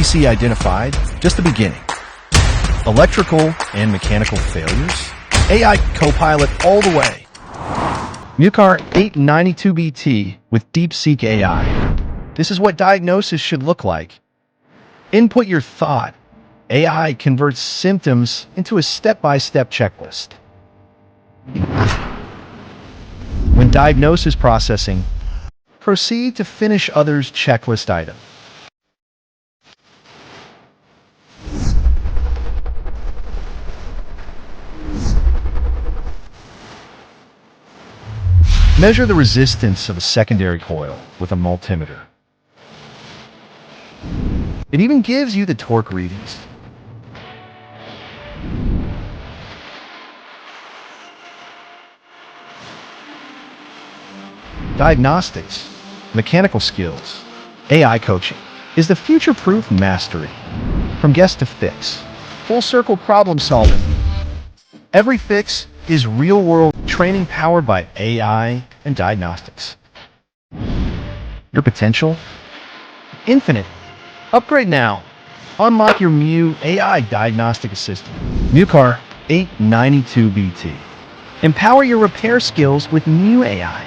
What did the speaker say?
PC identified, just the beginning. Electrical and mechanical failures, AI Copilot all the way. MUCAR 892BT with DeepSeek AI. This is what Diagnosis should look like. Input your thought. AI converts symptoms into a step-by-step checklist. When Diagnose is processing, proceed to finish others' checklist item. Measure the resistance of a secondary coil with a multimeter. It even gives you the torque readings. Diagnostics, mechanical skills, AI coaching is the future-proof mastery. From guess to fix, full-circle problem solving. Every fix is real-world training powered by AI and diagnostics. Your potential? Infinite. Upgrade now. Unlock your AI Diagnostic Assistant. MUCAR 892BT. Empower your repair skills with new AI.